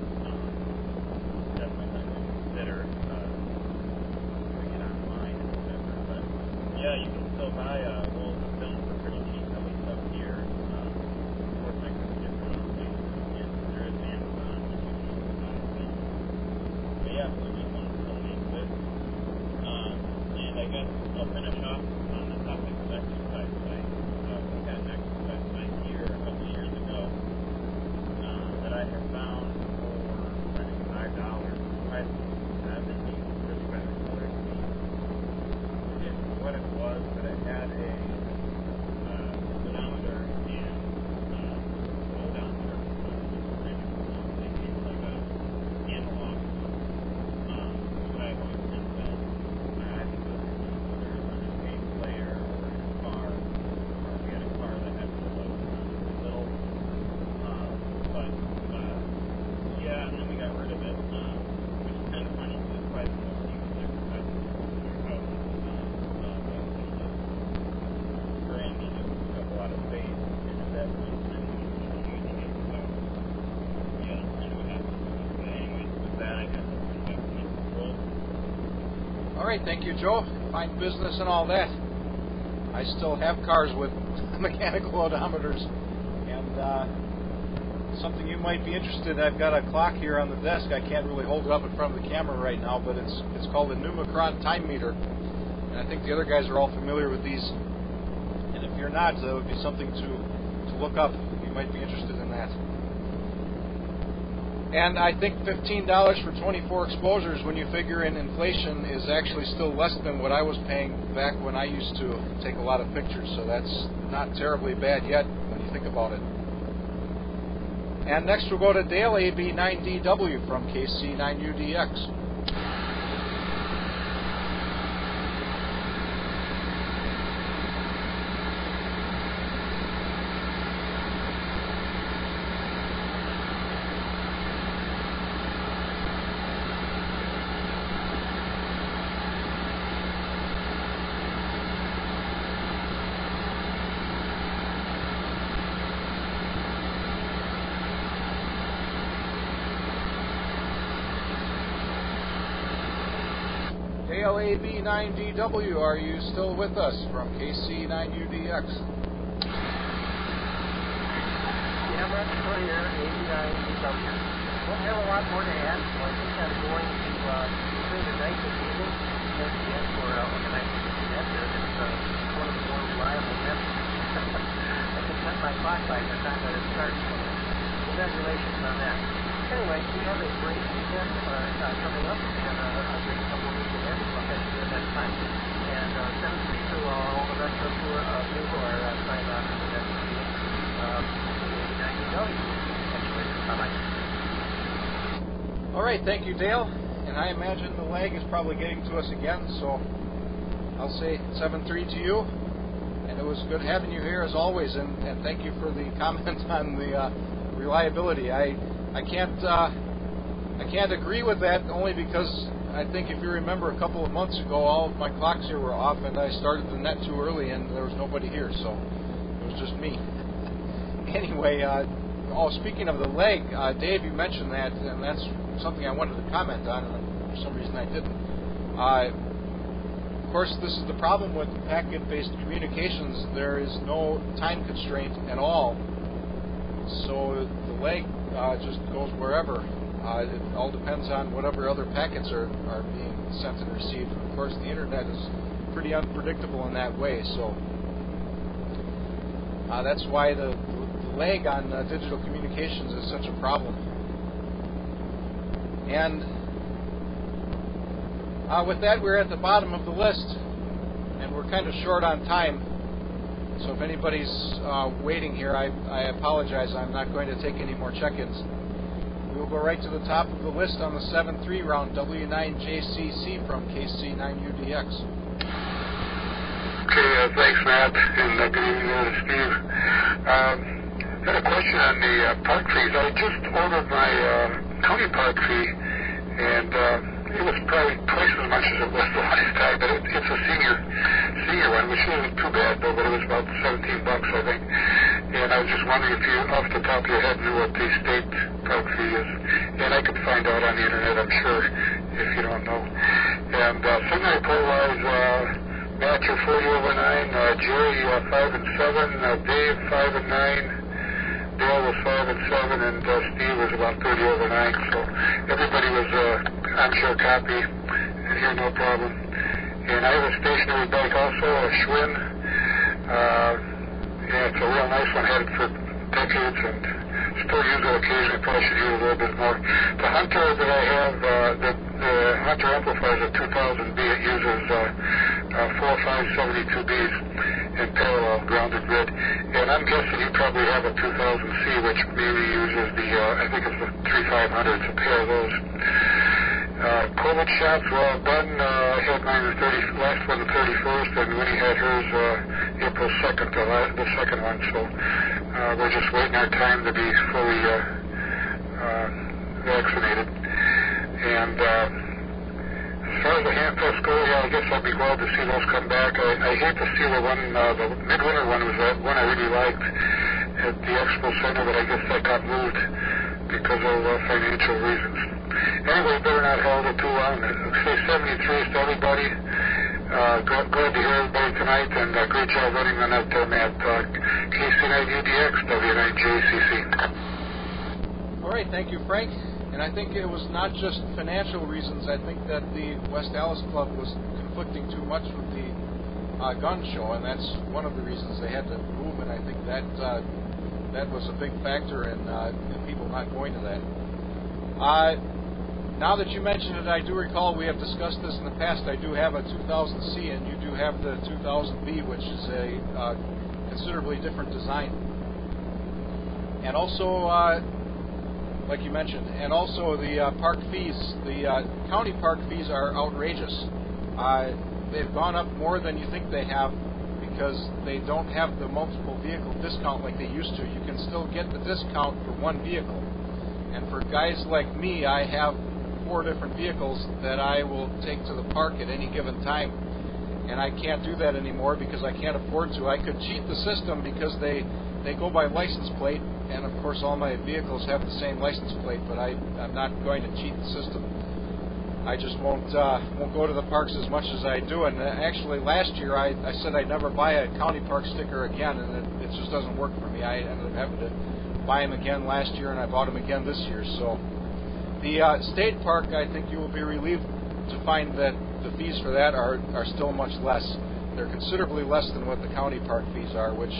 Definitely not going to consider doing it online or whatever. But yeah, you can still buy rolls of film for pretty cheap. At least up here. Of course, I couldn't get one on Facebook. There is Amazon, which you can buy film. But yeah, so just one still exists. And I guess I'll finish off on the topic of exercise sites. We got an exercise site here a couple years ago that I have found for it was, but it had a speedometer and odometer. It's like a analog. What I always think that I think those computers on a tape player or in a car, or if you had a car that had one of those little, but yeah, and then we got rid of it, which is kind of funny because it's probably the most used exercise in your house. Brand new, it took up a lot of space, and at that point in time, we were using it, so yeah, that's kind of what happened. But anyways, with that, I got some back to my control. All right, thank you, Joe. Fine business and all that. I still have cars with mechanical odometers, and something you might be interested in. I've got a clock here on the desk. I can't really hold it up in front of the camera right now, but it's called a Numicron time meter, and I think the other guys are all familiar with these. And if you're not, that would be something to look up. You might be interested in that. And I think $15 for 24 exposures, when you figure in inflation, is actually still less than what I was paying back when I used to take a lot of pictures. So that's not terribly bad yet when you think about it. And next we'll go to Dale AB9DW from KC9UDX. KLAB9DW, are you still with us from KC9UDX? Yeah, I'm right here, 89DW. Don't have a lot more to add, so I think I'm going to spend the night this evening and for organizing the net there. It's one of the more reliable nets. I can set my clock by the time that it starts, so congratulations on that. Anyway, we have a great weekend coming up, and a great couple of weeks ahead. I'll catch you at that time. And 7-3 to all the rest of you who are signed on to the next meeting. 90 Catch you later. Bye-bye. All right, thank you, Dale. And I imagine the lag is probably getting to us again, so I'll say 7-3 to you. And it was good having you here as always, and thank you for the comment on the reliability. I can't agree with that, only because I think if you remember a couple of months ago, all of my clocks here were off, and I started the net too early, and there was nobody here, so it was just me. Anyway, speaking of the lag, Dave, you mentioned that, and that's something I wanted to comment on, and for some reason I didn't. Of course, this is the problem with packet-based communications. There is no time constraint at all, so the lag just goes wherever. It all depends on whatever other packets are being sent and received. Of course, the internet is pretty unpredictable in that way, so that's why the lag on digital communications is such a problem. And with that, we're at the bottom of the list, and we're kind of short on time. So if anybody's waiting here, I apologize. I'm not going to take any more check-ins. We'll go right to the top of the list on the 7-3 round, W9JCC from KC9UDX. Okay, thanks, Matt, and good evening to Steve. I had a question on the park fees. I just ordered my county park fee, and it was probably twice as much as it was the last time, but it's a senior one, which isn't too bad, though, but it was about $17, I think. And I was just wondering if you, off the top of your head, knew what the state park fee is. And I could find out on the internet, I'm sure, if you don't know. And signal report-wise, Matt, you're 40 over 9, Jerry, 5 and 7, Dave, 5 and 9, Dale was 5 and 7, and Steve was about 30 over 9. So everybody was on share copy, and here no problem. And I have a stationary bike also, a Schwinn. Yeah, it's a real nice one, had it for decades, and still use it occasionally. Probably should use it a little bit more. The Hunter that I have, the Hunter amplifier is a 2000B. It uses 4 or 5 my 72Bs in parallel grounded grid. And I'm guessing you probably have a 2000C, which maybe uses the, I think it's the 3500, it's a pair of those. COVID shots, well, Ben had mine the last one the 31st, and Winnie had hers April 2nd, the second one. So we're just waiting our time to be fully vaccinated. And as far as the handcuffs go, yeah, I guess I'll be glad to see those come back. I hate to see the one, the midwinter one was the one I really liked at the Expo Center, but I guess that got moved because of financial reasons. Anyway, better not hold it too long. Say 73 to everybody. Glad to hear everybody tonight, and great job running on that Matt. KC9UDX, W9JCC. All right, thank you, Frank. And I think it was not just financial reasons. I think that the West Dallas Club was conflicting too much with the gun show, and that's one of the reasons they had to move. And I think that that was a big factor in people not going to that. Now that you mention it, I do recall we have discussed this in the past. I do have a 2000C, and you do have the 2000B, which is a considerably different design. And also, like you mentioned, and also the park fees. The county park fees are outrageous. They've gone up more than you think they have because they don't have the multiple vehicle discount like they used to. You can still get the discount for one vehicle. And for guys like me, I have 4 different vehicles that I will take to the park at any given time. And I can't do that anymore because I can't afford to. I could cheat the system because they go by license plate, and of course all my vehicles have the same license plate, but I'm not going to cheat the system. I just won't go to the parks as much as I do. And actually last year I said I'd never buy a county park sticker again, and it just doesn't work for me. I ended up having to buy them again last year, and I bought them again this year. So the state park, I think you will be relieved to find that the fees for that are still much less. They're considerably less than what the county park fees are, which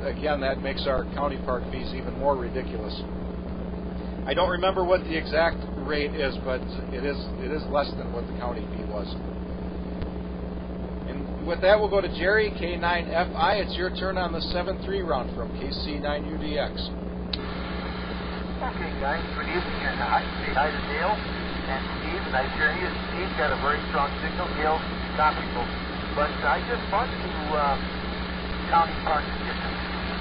again, that makes our county park fees even more ridiculous. I don't remember what the exact rate is, but it is less than what the county fee was. And with that, we'll go to Jerry, K9FI. It's your turn on the 7-3 round from KC9UDX. Okay, guys, good evening, and say hi to Dale and Steve. Nice hearing you. Steve's got a very strong signal. Dale's topical. But I just bought 2 county park stickers.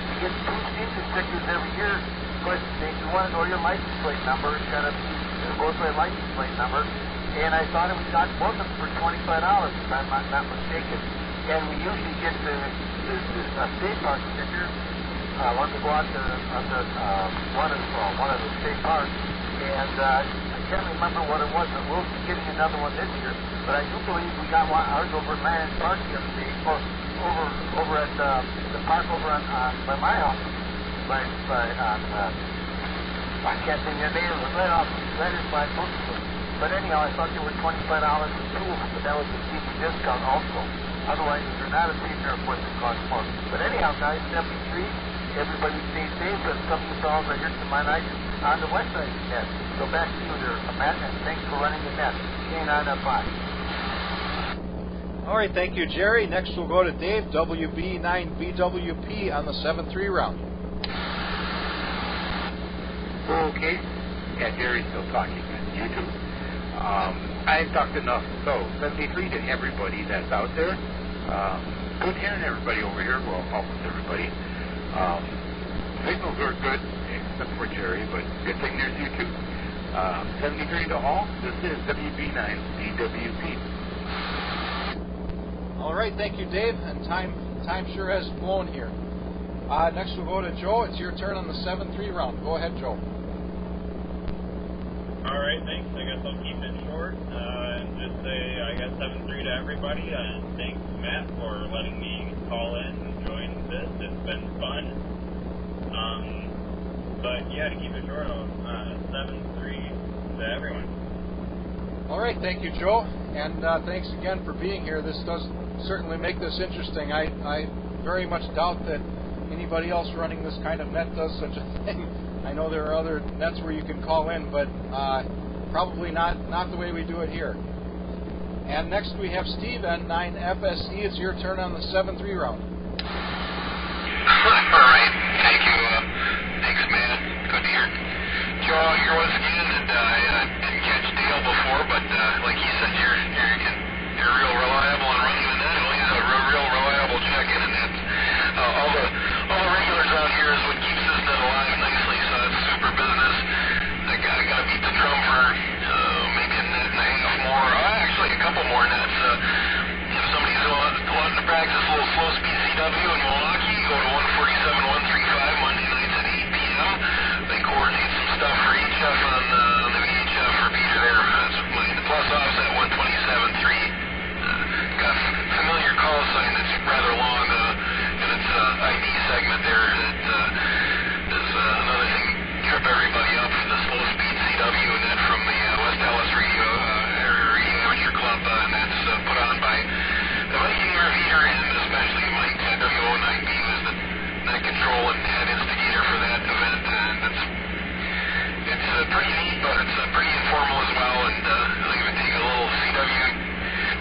You get 2 season stickers every year, but you want to know your license plate number. It's got to go to a license plate number. And I thought we got both of them for $25, if I'm not mistaken. And we usually get the state park sticker. Once we go out to one of the state parks, and I can't remember what it was, but we'll be getting another one this year. But I do believe we got ours over at Marion Park the other day, over at the park over on by my house, I can't think of the name of it, right is by Bookstore. But anyhow, I thought they were $25 for 2, but that was the TV discount also. Otherwise, if you're not a senior, of course, it costs more. But anyhow, guys, 73. Everybody stay safe, and some of you fellows are here tomorrow night on the west side of the net. So back to you there, Matt, and thanks for running the net. K9F5. All right, thank you, Jerry. Next we'll go to Dave, WB9BWP on the 7-3 round. Okay. Yeah, Jerry's still talking on YouTube. I've talked enough. So, 73 to everybody that's out there. Good hearing everybody over here. Well, almost everybody. Signals are good, except for Jerry, but good thing there's YouTube. 73 to all. This is WB9BWP. All right, thank you, Dave. And time sure has flown here. Next we'll go to Joe. It's your turn on the 7-3 round. Go ahead, Joe. All right, thanks. I guess I'll keep it short and just say I got 7-3 to everybody. And thanks, Matt, for letting me call in and join this. It's been fun. But yeah, to keep it short, 7-3 to everyone. All right, thank you, Joe, and thanks again for being here. This does certainly make this interesting. I very much doubt that anybody else running this kind of net does such a thing. I know there are other nets where you can call in, but probably not the way we do it here. And next we have Steve, N9FSE. It's your turn on the 7-3 round. All right. Thank you. Thanks, Matt. Good to hear. Joe, here once again, and I didn't catch Dale before, but like he said, you're real reliable on running the net. He's a real reliable check-in, and that's all the regulars out here is what keeps this net alive nicely. So that's super business. I got to beat the drum for maybe a net and a half more. Actually, a couple more nets. If somebody's wanting to practice a little slow speed CW in Milwaukee, go to 147-135 Monday nights at 8 p.m. They coordinate some stuff for HF on the VHF repeater there. That's the plus offs at 127.3. Got a familiar call sign that's rather long in its ID segment there. That is another thing to trip everybody up from the slow speed CW, and that from the West Dallas Radio Amateur Club, and that's put on by the Viking repeater, and especially Mike W09B, who's the net control and head instigator for that event. And it's pretty neat, but it's pretty informal as well, and I'll even take a little CW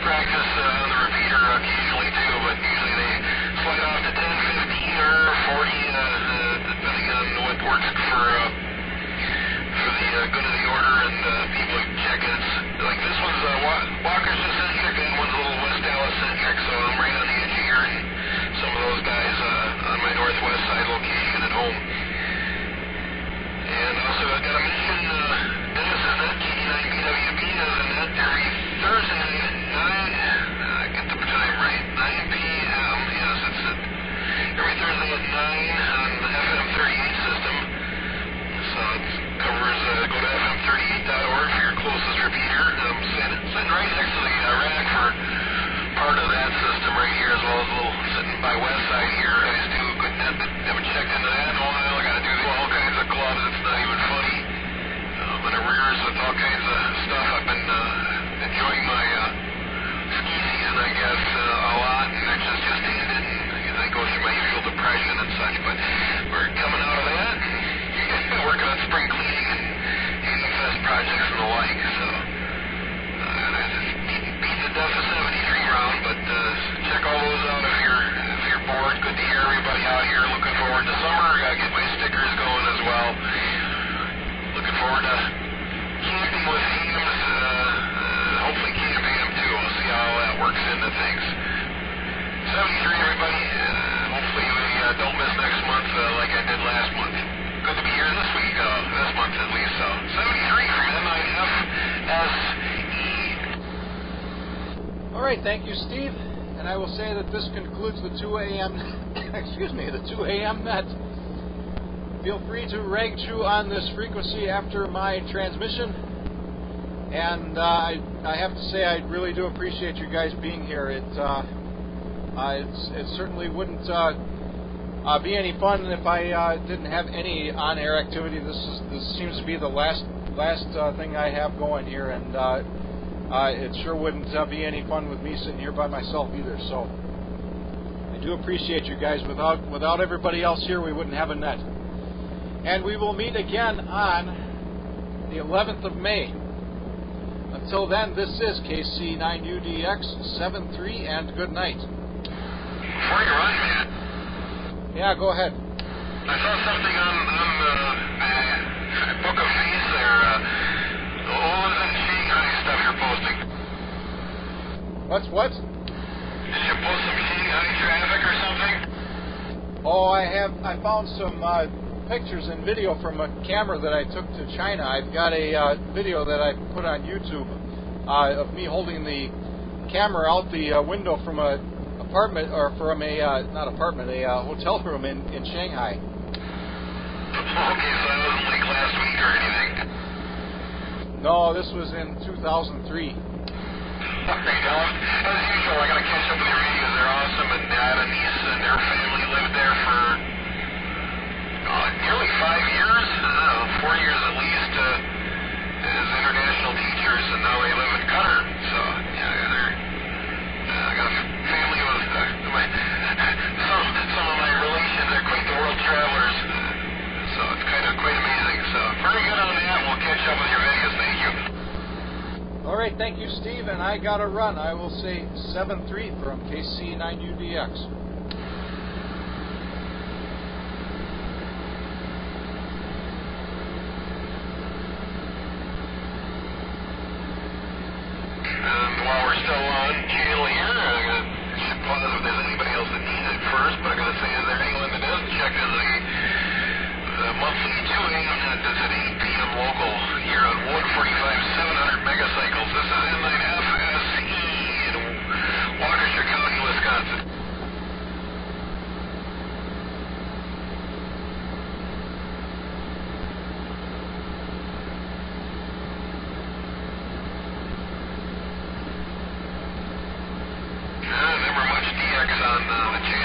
practice on the repeater occasionally too, but usually they slide off to 10, 15, or 40, depending on what works for the good of the order, and people check it. It's like this one's Walker's just centric, that one's a little West Dallas centric, so I'm right on the edge of here, and some of those guys on my northwest side location at home. And also I've got to mention Dennis's net, KD9BWB, has a net every Thursday night at 9, get the time right, 9 p.m. Yes, it's every Thursday at 9 on the FM38 system. So it covers, go to fm38.org for your closest repeater. I'm sitting right next to the rack for part of that system right here, as well as a little sitting by west side here. I just do a good net, haven't checked into that in a while. I got to do all kinds of gloves. It's not even funny. In arrears with all kinds of stuff. I've been enjoying my ski season, I guess, a lot, and it's just ended, and I go through my usual depression and such, but we're coming out of that, and working on spring cleaning and Haven Fest projects and the like, so I just beat the Delta 73 round, but check all those out if you're bored. Good to hear everybody out here. Looking forward to summer. Gotta get my stickers going as well. Looking forward to camping with Hams, hopefully camping him too. We'll see how all that works into things. 73, everybody. Hopefully we don't miss next month like I did last month. Good to be here this week, this month at least. So 73 from N9FSE. All right, thank you, Steve. And I will say that this concludes the 2 a.m. the 2 a.m. net. Feel free to rag true on this frequency after my transmission. And I have to say, I really do appreciate you guys being here. It certainly wouldn't be any fun if I didn't have any on-air activity. This seems to be the last thing I have going here, and it sure wouldn't be any fun with me sitting here by myself either. So I do appreciate you guys. Without everybody else here, we wouldn't have a net. And we will meet again on the 11th of May. Until then, this is KC9UDX73, and good night. Before you run, man. Yeah, go ahead. I saw something on the Book of Face there. What was that Shanghai stuff you're posting? What? Did you post some Shanghai traffic or something? Oh, I found some pictures and video from a camera that I took to China. I've got a video that I put on YouTube of me holding the camera out the window from a apartment, or from a hotel room in Shanghai. Okay, so that wasn't like last week or anything. No, this was in 2003. Okay, as usual, I gotta catch up with the radios. They're awesome, and Dad and niece and their family lived there for nearly 5 years, 4 years at least, as international teachers, and now they live in Qatar. So, yeah, I got a family with some of my relations are quite the world travelers, so it's kind of quite amazing. So, very good on that. We'll catch up with your videos. Thank you. All right, thank thank you, Steve, and I got to run. I will say 7-3 from KC9UDX. While we're still on channel here, I should pause if there's anybody else that needs it first, but I'm going to say, is there anyone that does check in the monthly 2AM net that's at 8 p.m. local here on 145, 700 megacycles. This is N9FSE in Waukesha County, Wisconsin. Never much DX on the channel.